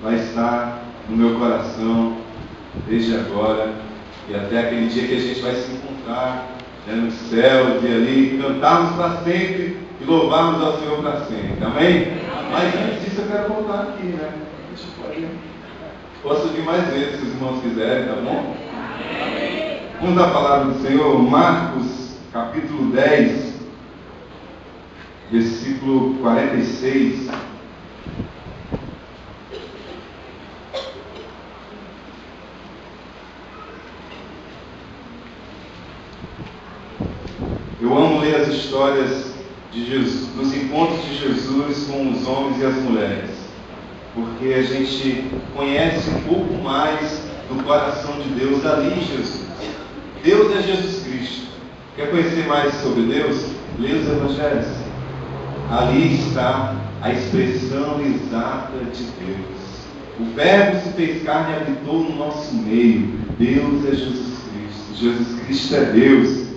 vai estar no meu coração desde agora e até aquele dia que a gente vai se encontrar, né, nos céus e ali cantarmos para sempre e louvarmos ao Senhor para sempre. Amém? Mas antes disso eu quero voltar aqui, né? Posso vir mais vezes se os irmãos quiserem, tá bom? Amém. Vamos à palavra do Senhor, Marcos capítulo 10, versículo 46. Eu amo ler as histórias de Jesus, dos encontros de Jesus com os homens e as mulheres, porque a gente conhece um pouco mais do coração de Deus ali em Jesus. Deus é Jesus Cristo. Quer conhecer mais sobre Deus? Lê os Evangelhos. Ali está a expressão exata de Deus. O Verbo se fez carne e habitou no nosso meio. Deus é Jesus Cristo. Jesus Cristo é Deus.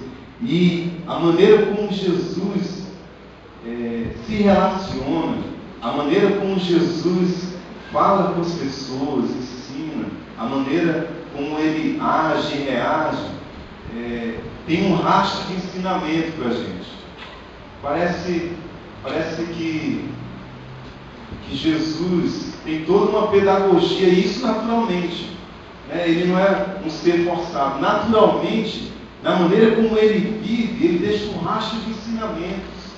E a maneira como Jesus se relaciona, a maneira como Jesus fala com as pessoas, ensina, a maneira como ele age e reage, tem um rastro de ensinamento para a gente. Parece que Jesus tem toda uma pedagogia, e isso naturalmente, né? Ele não é um ser forçado. Naturalmente, na maneira como ele vive, ele deixa um rastro de ensinamentos,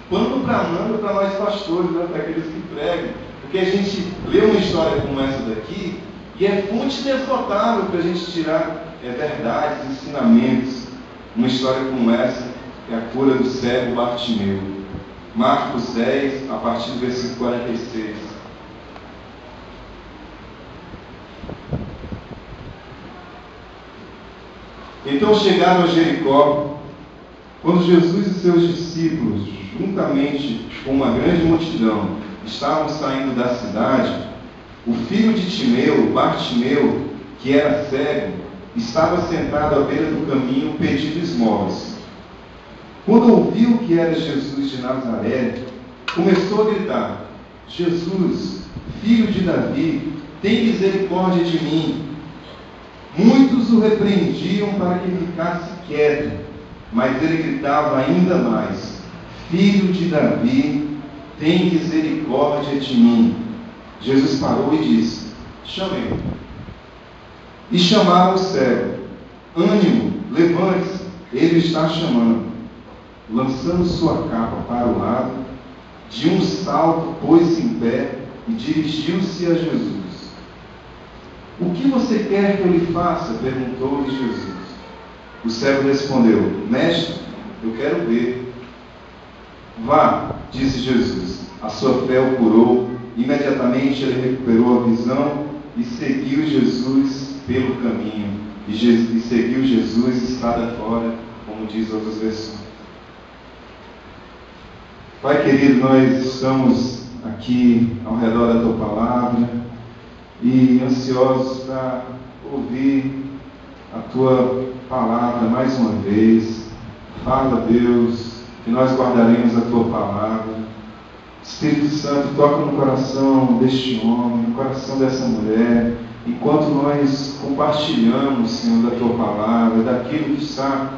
pano para mano para nós pastores, né? Para aqueles que pregam, porque a gente lê uma história como essa daqui e é fonte inesgotável para a gente tirar verdades, ensinamentos. Uma história como essa é a cura do cego Bartimeu. Marcos 10, a partir do versículo 46. Então chegaram a Jericó. Quando Jesus e seus discípulos, juntamente com uma grande multidão, estavam saindo da cidade, o filho de Timeu, Bartimeu, que era cego, estava sentado à beira do caminho pedindo esmolas. Quando ouviu que era Jesus de Nazaré, começou a gritar: Jesus, filho de Davi, tem misericórdia de mim. Muitos o repreendiam para que ficasse quieto, mas ele gritava ainda mais: Filho de Davi, tem misericórdia de mim. Jesus parou e disse: Chamei-o. E chamaram o cego: Ânimo, levante-se, ele está chamando. Lançando sua capa para o lado, de um salto pôs-se em pé e dirigiu-se a Jesus. O que você quer que eu lhe faça? Perguntou-lhe Jesus. O cego respondeu: Mestre, eu quero ver. Vá, disse Jesus, a sua fé o curou. Imediatamente ele recuperou a visão e seguiu Jesus pelo caminho. E seguiu Jesus estrada fora, como diz outras versões. Pai querido, nós estamos aqui ao redor da Tua Palavra e ansiosos para ouvir a Tua Palavra mais uma vez. Fala, Deus, que nós guardaremos a Tua Palavra. Espírito Santo, toca no coração deste homem, no coração dessa mulher, enquanto nós compartilhamos, Senhor, da Tua Palavra, daquilo que está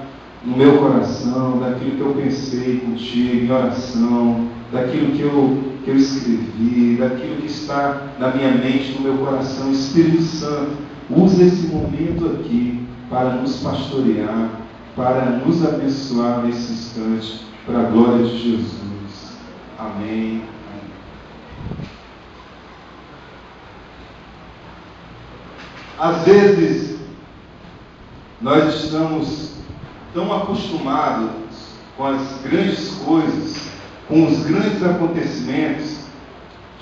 no meu coração, daquilo que eu pensei contigo em oração, daquilo que eu escrevi, daquilo que está na minha mente, no meu coração. Espírito Santo, usa esse momento aqui para nos pastorear, para nos abençoar nesse instante, para a glória de Jesus. Amém. Às vezes, nós estamos tão acostumados com as grandes coisas, com os grandes acontecimentos,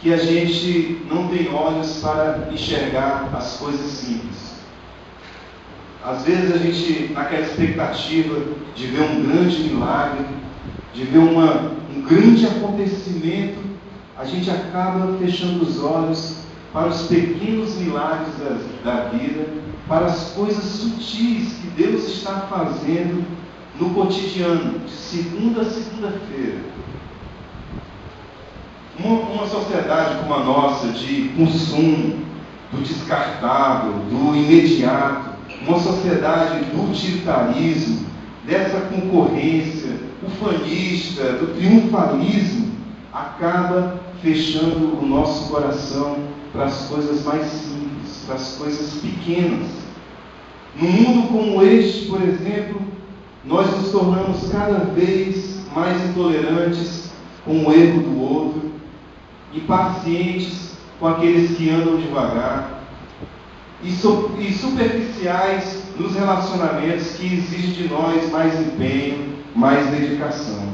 que a gente não tem olhos para enxergar as coisas simples. Às vezes a gente, naquela expectativa de ver um grande milagre, de ver um grande acontecimento, a gente acaba fechando os olhos para os pequenos milagres da vida, para as coisas sutis que Deus está fazendo no cotidiano, de segunda a segunda-feira. Uma sociedade como a nossa, de consumo, do descartável, do imediato, uma sociedade do utilitarismo, dessa concorrência ufanista, do triunfalismo, acaba fechando o nosso coração para as coisas mais simples, para as coisas pequenas. Num mundo como este, por exemplo, nós nos tornamos cada vez mais intolerantes com o erro do outro, impacientes com aqueles que andam devagar e superficiais nos relacionamentos que exigem de nós mais empenho, mais dedicação.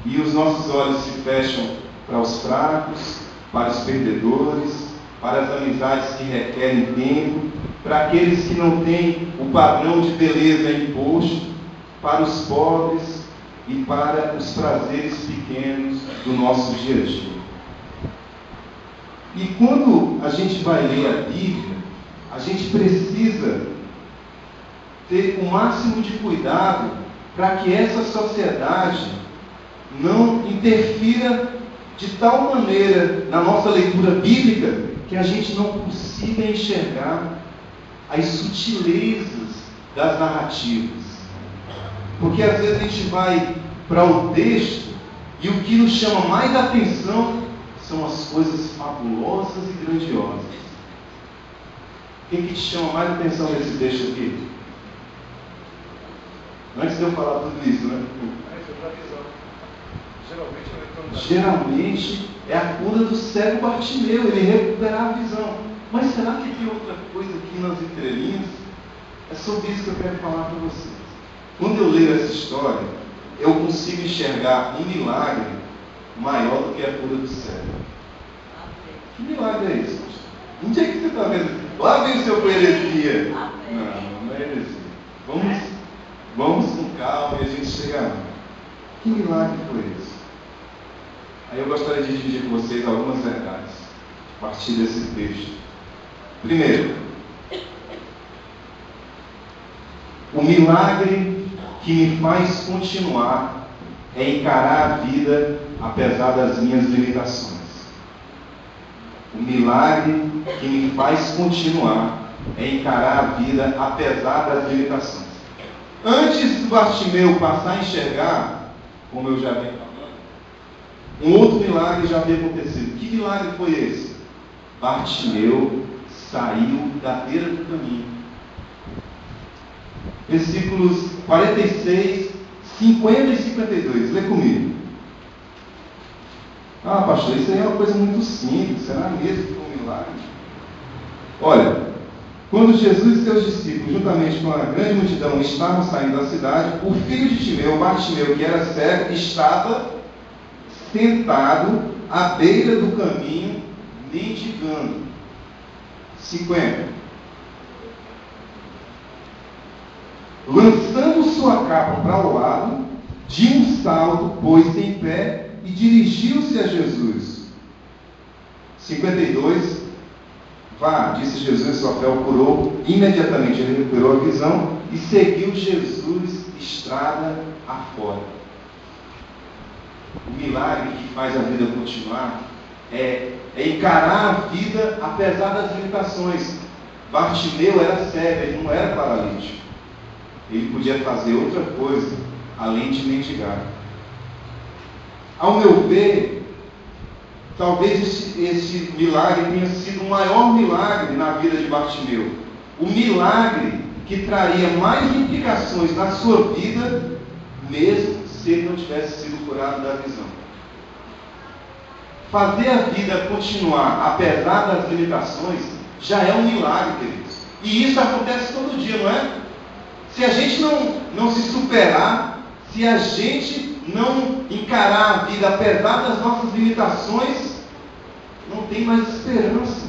E os nossos olhos se fecham para os fracos, para os perdedores, para as amizades que requerem tempo, para aqueles que não têm o padrão de beleza imposto, para os pobres e para os prazeres pequenos do nosso dia a dia. E quando a gente vai ler a Bíblia, a gente precisa ter o máximo de cuidado para que essa sociedade não interfira de tal maneira na nossa leitura bíblica que a gente não consiga enxergar as sutilezas das narrativas. Porque às vezes a gente vai para o texto e o que nos chama mais atenção são as coisas fabulosas e grandiosas. O que te chama mais atenção nesse texto aqui? Antes de eu falar tudo isso, né? Geralmente é a cura do cego Bartimeu, ele recuperar a visão. Mas será que tem outra coisa aqui nas entrelinhas? É sobre isso que eu quero falar para vocês. Quando eu leio essa história, eu consigo enxergar um milagre maior do que a cura do cego. Que milagre é esse? Onde é que você está vendo? Lá vem o seu com heresia. Não é heresia. Vamos com calma e a gente chega lá. Que milagre foi esse? Aí eu gostaria de dividir com vocês algumas verdades a partir desse texto. Primeiro, o milagre que me faz continuar é encarar a vida apesar das minhas limitações. O milagre que me faz continuar é encarar a vida apesar das limitações. Antes do Bartimeu passar a enxergar, como eu já venho falando, um outro milagre já havia acontecido. Que milagre foi esse? Bartimeu saiu da beira do caminho. Versículos 46, 50 e 52. Lê comigo. Ah, pastor, isso aí é uma coisa muito simples. Será mesmo que foi um milagre? Olha, quando Jesus e seus discípulos, juntamente com a grande multidão, estavam saindo da cidade, o filho de Timeu, Bartimeu, que era cego, estava sentado à beira do caminho, mendigando. 50. Lançando sua capa para o lado, de um salto, pôs-se em pé e dirigiu-se a Jesus. 52. Vá, disse Jesus, sua fé o curou. Imediatamente ele recuperou a visão e seguiu Jesus estrada afora. O milagre que faz a vida continuar é encarar a vida apesar das limitações. Bartimeu era cego, ele não era paralítico. Ele podia fazer outra coisa além de mendigar. Ao meu ver, talvez esse milagre tenha sido o maior milagre na vida de Bartimeu. O milagre que traria mais implicações na sua vida, mesmo se ele não tivesse sido curado da visão. Fazer a vida continuar apesar das limitações já é um milagre, queridos. E isso acontece todo dia, não é? Se a gente não se superar, se a gente não encarar a vida apesar das nossas limitações, não tem mais esperança.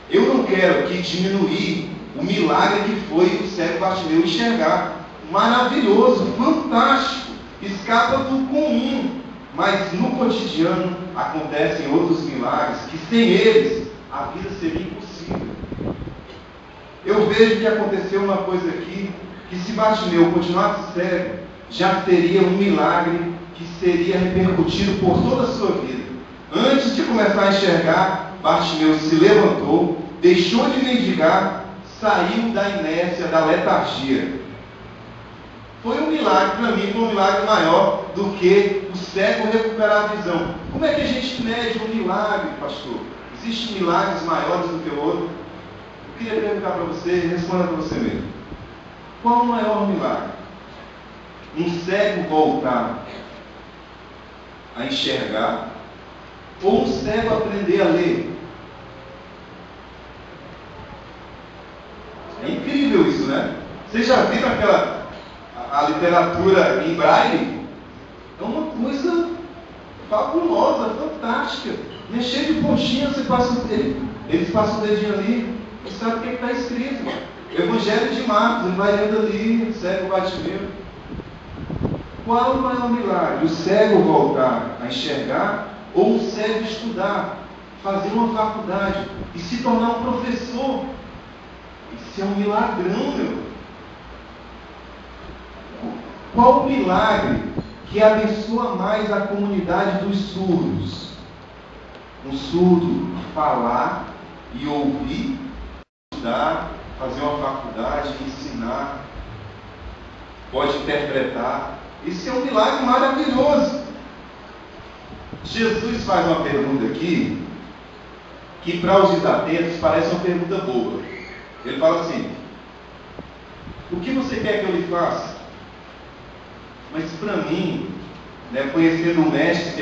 Eu não quero aqui diminuir o milagre que foi o cego Bartimeu enxergar. Maravilhoso, fantástico, escapa do comum. Mas no cotidiano acontecem outros milagres que sem eles a vida seria impossível. Eu vejo que aconteceu uma coisa aqui, que se Bartimeu continuasse cego, já seria um milagre que seria repercutido por toda a sua vida. Antes de começar a enxergar, Bartimeu se levantou, deixou de mendigar, saiu da inércia, da letargia. Foi um milagre, para mim, foi um milagre maior do que o cego recuperar a visão. Como é que a gente mede um milagre, pastor? Existem milagres maiores do que o outro? Eu queria perguntar para você, responda para você mesmo. Qual o maior milagre? Um cego voltar a enxergar ou um cego aprender a ler? É incrível isso, né? Vocês já viram a literatura em braille? É uma coisa fabulosa, fantástica. É cheio de pontinhas, eles passam o dedinho ali e sabe o que está escrito. Evangelho de Marcos, ele vai lendo ali, cego Bartimeu. Qual o maior milagre? O cego voltar a enxergar ou o cego estudar, fazer uma faculdade e se tornar um professor? Isso é um milagrão, meu. Qual o milagre que abençoa mais a comunidade dos surdos? Um surdo falar e ouvir, estudar, fazer uma faculdade, ensinar, pode interpretar. Isso é um milagre maravilhoso. Jesus faz uma pergunta aqui, que para os desatentos parece uma pergunta boa. Ele fala assim: o que você quer que eu lhe faça? Mas para mim, conhecendo o mestre que